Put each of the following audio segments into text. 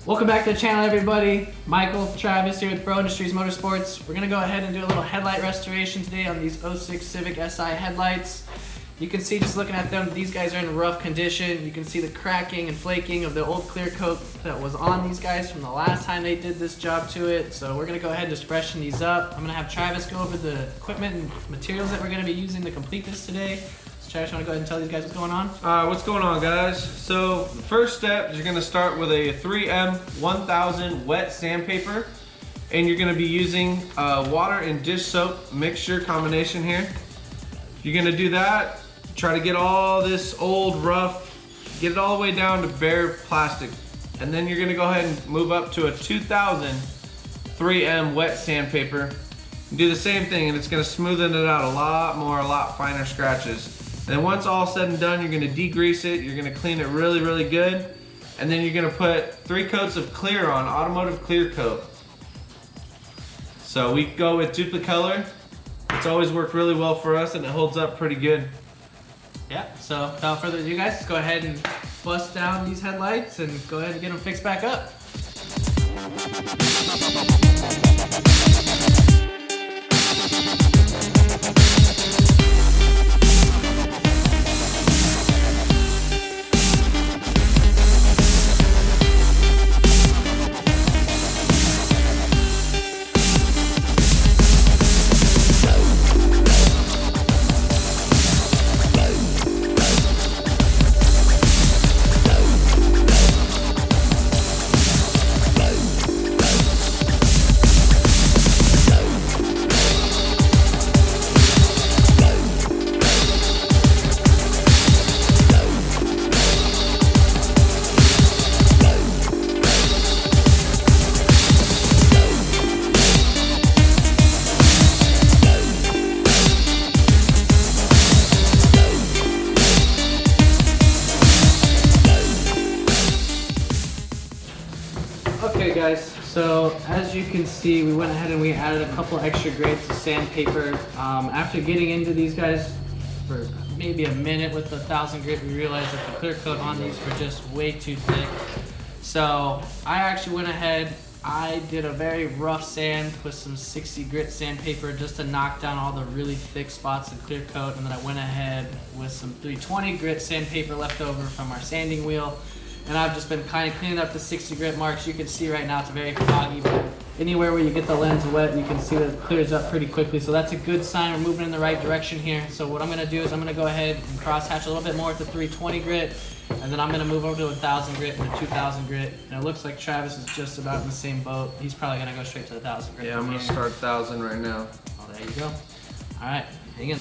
Welcome back to the channel, everybody. Michael, Travis here with Pro Industries Motorsports. We're gonna go ahead and do a little headlight restoration today on these 06 Civic Si headlights. You can see, just looking at them, these guys are in rough condition. You can see the cracking and flaking of the old clear coat that was on these guys from the last time they did this job to it. So we're gonna go ahead and just freshen these up. I'm gonna have Travis go over the equipment and materials that we're gonna be using to complete this today. Travis, you want to go ahead and tell these guys what's going on? What's going on, guys? So the first step is you're going to start with a 3M 1000 wet sandpaper, and you're going to be using water and dish soap mixture combination here. You're going to do that, try to get all this old rough, get it all the way down to bare plastic, and then you're going to go ahead and move up to a 2000 3M wet sandpaper and do the same thing, and it's going to smoothen it out a lot finer scratches. And then once all said and done, you're gonna degrease it, you're gonna clean it really good, and then you're gonna put 3 coats of clear on, automotive clear coat. So we go with Duplicolor. It's always worked really well for us and it holds up pretty good. Yeah, so without further ado, guys, let's go ahead and bust down these headlights and go ahead and get them fixed back up. Okay guys, so as you can see, we went ahead and we added a couple extra grades of sandpaper. After getting into these guys for maybe a minute with the 1000 grit, we realized that the clear coat on these were just way too thick. So I actually went ahead, I did a very rough sand with some 60 grit sandpaper just to knock down all the really thick spots of clear coat, and then I went ahead with some 320 grit sandpaper left over from our sanding wheel. And I've just been kind of cleaning up the 60 grit marks. You can see right now it's very foggy, but anywhere where you get the lens wet, you can see that it clears up pretty quickly. So that's a good sign we're moving in the right direction here. So what I'm gonna do is I'm gonna go ahead and cross hatch a little bit more with the 320 grit, and then I'm gonna move over to a 1000 grit and a 2000 grit. And it looks like Travis is just about in the same boat. He's probably gonna go straight to the 1000 grit. Yeah, I'm gonna start 1000 right now. Oh, there you go. All right, hang in.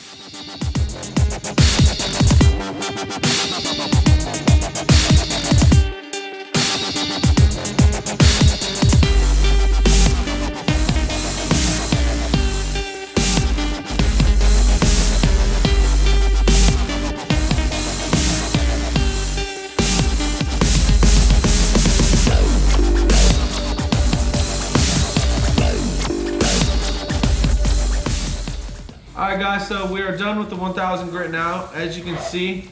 Alright guys, so we are done with the 1000 grit now. As you can see,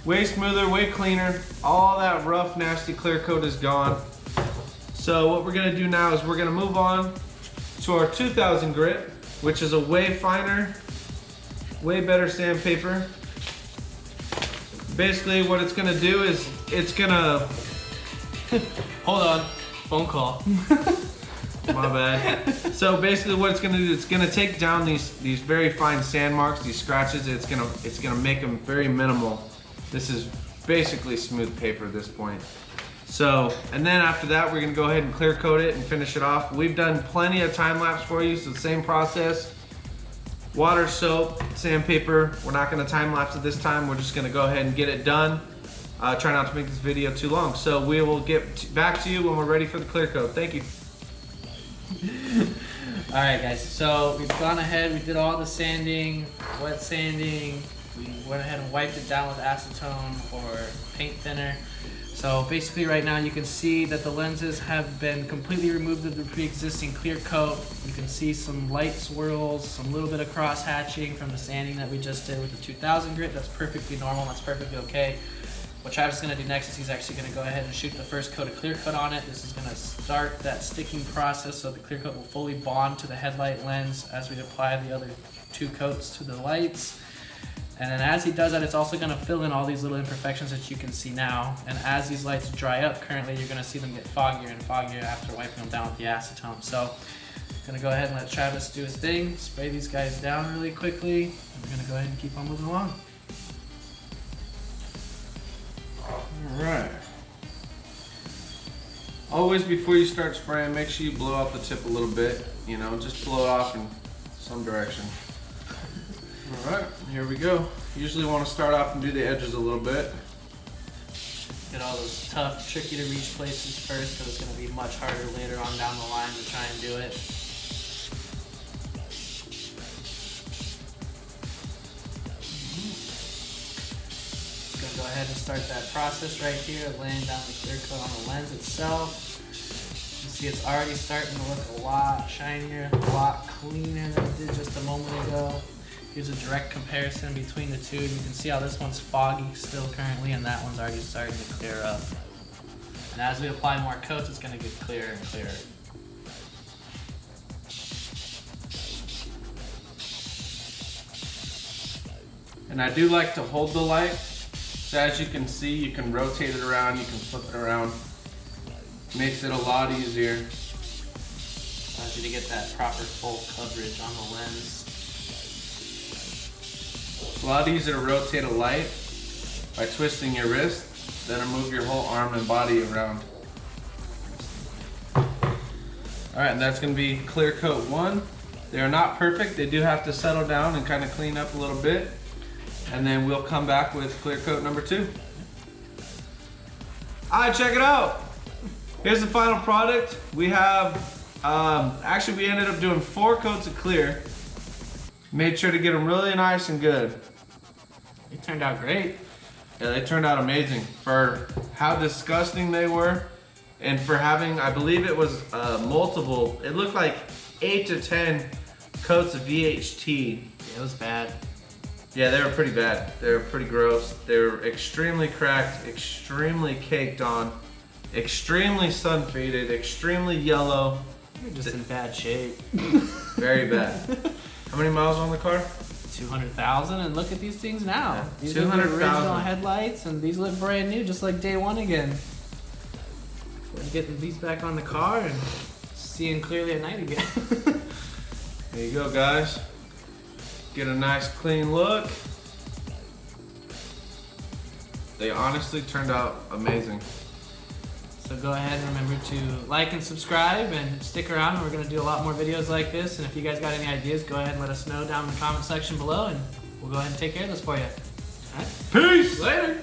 way smoother, way cleaner. All that rough, nasty clear coat is gone. So what we're gonna do now is we're gonna move on to our 2000 grit, which is a way finer, way better sandpaper. Basically what it's gonna do is it's gonna... Hold on, phone call. My bad. So basically what it's gonna do, it's gonna take down these very fine sand marks, these scratches. It's gonna make them very minimal. This is basically smooth paper at this point. So, and then after that, we're gonna go ahead and clear coat it and finish it off. We've done plenty of time lapse for you, so the same process. Water, soap, sandpaper. We're not gonna time lapse it this time. We're just gonna go ahead and get it done. Try not to make this video too long. So we will get back to you when we're ready for the clear coat. Thank you. Alright guys, so we've gone ahead, we did all the sanding, wet sanding, we went ahead and wiped it down with acetone or paint thinner. So basically right now you can see that the lenses have been completely removed of the pre-existing clear coat. You can see some light swirls, some little bit of cross hatching from the sanding that we just did with the 2000 grit. That's perfectly normal, that's perfectly okay. What Travis is going to do next is he's actually going to go ahead and shoot the first coat of clear coat on it. This is going to start that sticking process so the clear coat will fully bond to the headlight lens as we apply the other 2 coats to the lights. And then as he does that, it's also going to fill in all these little imperfections that you can see now. And as these lights dry up, currently you're going to see them get foggier and foggier after wiping them down with the acetone. So I'm going to go ahead and let Travis do his thing, spray these guys down really quickly, and we're going to go ahead and keep on moving along. Alright. Always before you start spraying, make sure you blow out the tip a little bit. You know, just blow it off in some direction. Alright, here we go. Usually want to start off and do the edges a little bit. Get all those tough, tricky to reach places first because it's going to be much harder later on down the line to try and do it. Going to go ahead and start that process right here of laying down the clear coat on the lens itself. You see it's already starting to look a lot shinier, a lot cleaner than it did just a moment ago. Here's a direct comparison between the two. You can see how this one's foggy still currently and that one's already starting to clear up. And as we apply more coats, it's going to get clearer and clearer. And I do like to hold the light. So as you can see, you can rotate it around, you can flip it around. Makes it a lot easier. Allows you to get that proper full coverage on the lens. It's a lot easier to rotate a light by twisting your wrist than to move your whole arm and body around. Alright, and that's going to be clear coat 1. They are not perfect. They do have to settle down and kind of clean up a little bit. And then we'll come back with clear coat number 2. Alright, check it out. Here's the final product. We have, actually we ended up doing 4 coats of clear. Made sure to get them really nice and good. They turned out great. Yeah, they turned out amazing for how disgusting they were and for having, I believe it was multiple, it looked like 8 to 10 coats of VHT. It was bad. Yeah, they were pretty bad. They were pretty gross. They were extremely cracked, extremely caked on, extremely sun faded, extremely yellow. You're just in bad shape. Very bad. How many miles on the car? 200,000, and look at these things now. Yeah, These are the 200,000. original headlights, and these look brand new, just like day 1 again. We're getting these back on the car and seeing clearly at night again. There you go, guys. Get a nice clean look. They honestly turned out amazing. So go ahead and remember to like and subscribe and stick around. We're going to do a lot more videos like this. And if you guys got any ideas, go ahead and let us know down in the comment section below, and we'll go ahead and take care of this for you. All right? Peace! Later!